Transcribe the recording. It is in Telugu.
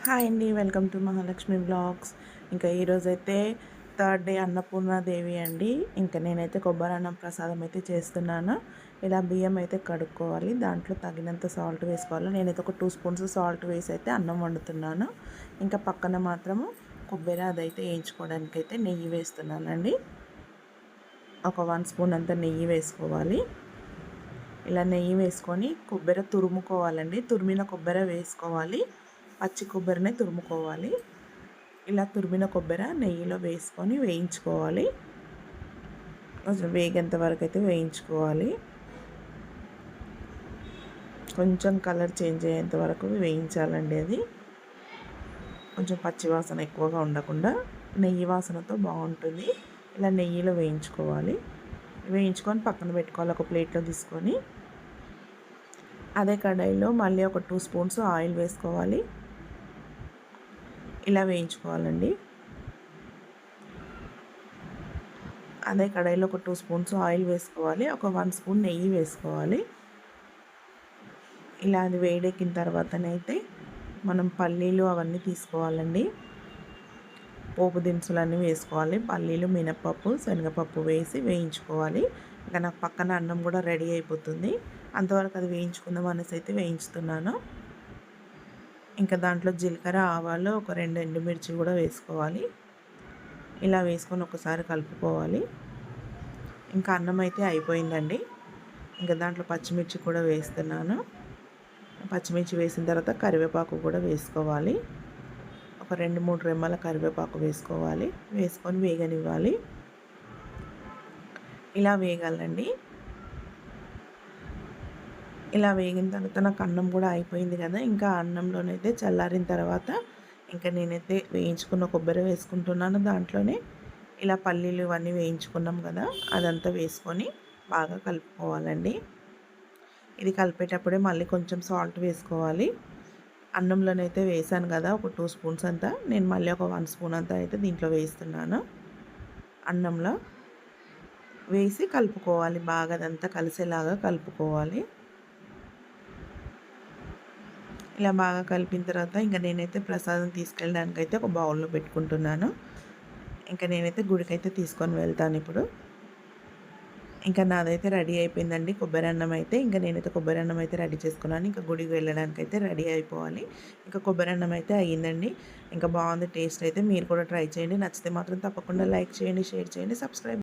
హాయ్ అండి, వెల్కమ్ టు మహాలక్ష్మి బ్లాగ్స్. ఇంకా ఈరోజైతే థర్డ్ డే అన్నపూర్ణాదేవి అండి. ఇంకా నేనైతే కొబ్బరి అన్నం ప్రసాదం అయితే చేస్తున్నాను. ఇలా బియ్యం అయితే కడుక్కోవాలి, దాంట్లో తగినంత సాల్ట్ వేసుకోవాలి. నేనైతే ఒక 2 స్పూన్స్ సాల్ట్ వేసి అయితే అన్నం వండుతున్నాను. ఇంకా పక్కన మాత్రము కొబ్బరి అదైతే వేయించుకోవడానికి అయితే నెయ్యి వేస్తున్నానండి. ఒక 1 స్పూన్ అంత నెయ్యి వేసుకోవాలి. ఇలా నెయ్యి వేసుకొని కొబ్బరి తురుముకోవాలండి. తురిమిన కొబ్బరి వేసుకోవాలి, పచ్చి కొబ్బరిని తురుముకోవాలి. ఇలా తురిమిన కొబ్బరి నెయ్యిలో వేసుకొని వేయించుకోవాలి. కొంచెం వేగేంత వరకు అయితే వేయించుకోవాలి. కొంచెం కలర్ చేంజ్ అయ్యేంత వరకు వేయించాలండి. అది కొంచెం పచ్చి వాసన ఎక్కువగా ఉండకుండా నెయ్యి వాసనతో బాగుంటుంది. ఇలా నెయ్యిలో వేయించుకోవాలి. వేయించుకొని పక్కన పెట్టుకోవాలి. ఒక ప్లేట్లో తీసుకొని అదే కడాయిలో మళ్ళీ ఒక 2 స్పూన్స్ ఆయిల్ వేసుకోవాలి. ఇలా వేయించుకోవాలండి. అదే కడాయిలో ఒక 2 స్పూన్స్ ఆయిల్ వేసుకోవాలి. ఒక 1 స్పూన్ నెయ్యి వేసుకోవాలి. ఇలా అది వేడెక్కిన తర్వాతనైతే మనం పల్లీలు అవన్నీ తీసుకోవాలండి. పోపు దినుసులన్నీ వేసుకోవాలి. పల్లీలు, మినపప్పు, శనగపప్పు వేసి వేయించుకోవాలి. ఇంకా నాకు పక్కన అన్నం కూడా రెడీ అయిపోతుంది. అంతవరకు అది వేయించుకుందాం అనేసి అయితే వేయించుతున్నాను. ఇంకా దాంట్లో జీలకర్ర, ఆవాలు, ఒక 2 ఎండుమిర్చి కూడా వేసుకోవాలి. ఇలా వేసుకొని ఒకసారి కలుపుకోవాలి. ఇంకా అన్నం అయితే అయిపోయిందండి. ఇంకా దాంట్లో పచ్చిమిర్చి కూడా వేస్తున్నాను. పచ్చిమిర్చి వేసిన తర్వాత కరివేపాకు కూడా వేసుకోవాలి. ఒక 2-3 రెమ్మల కరివేపాకు వేసుకోవాలి. వేసుకొని వేగనివ్వాలి. ఇలా వేగాలండి. ఇలా వేగిన తర్వాత నాకు అన్నం కూడా అయిపోయింది కదా. ఇంకా అన్నంలోనైతే చల్లారిన తర్వాత ఇంకా నేనైతే వేయించుకున్న కొబ్బరి వేసుకుంటున్నాను. దాంట్లోనే ఇలా పల్లీలు ఇవన్నీ వేయించుకున్నాం కదా, అదంతా వేసుకొని బాగా కలుపుకోవాలండి. ఇది కలిపేటప్పుడే మళ్ళీ కొంచెం సాల్ట్ వేసుకోవాలి. అన్నంలోనైతే వేసాను కదా ఒక 2 స్పూన్స్ అంతా, నేను మళ్ళీ ఒక 1 స్పూన్ అంతా అయితే దీంట్లో వేస్తున్నాను. అన్నంలో వేసి కలుపుకోవాలి. బాగా అదంతా కలిసేలాగా కలుపుకోవాలి. ఇలా బాగా కలిపిన తర్వాత ఇంకా నేనైతే ప్రసాదం తీసుకెళ్ళడానికి అయితే ఒక బౌల్లో పెట్టుకుంటున్నాను. ఇంకా నేనైతే గుడికైతే తీసుకొని వెళ్తాను ఇప్పుడు. ఇంకా నాదైతే రెడీ అయిపోయిందండి కొబ్బరి అన్నం అయితే. ఇంకా నేనైతే కొబ్బరి అన్నం అయితే రెడీ చేసుకున్నాను. ఇంకా గుడికి వెళ్ళడానికి అయితే రెడీ అయిపోవాలి. ఇంకా కొబ్బరి అన్నం అయితే అయ్యిందండి. ఇంకా బాగుంది టేస్ట్ అయితే. మీరు కూడా ట్రై చేయండి. నచ్చితే మాత్రం తప్పకుండా లైక్ చేయండి, షేర్ చేయండి, సబ్స్క్రైబ్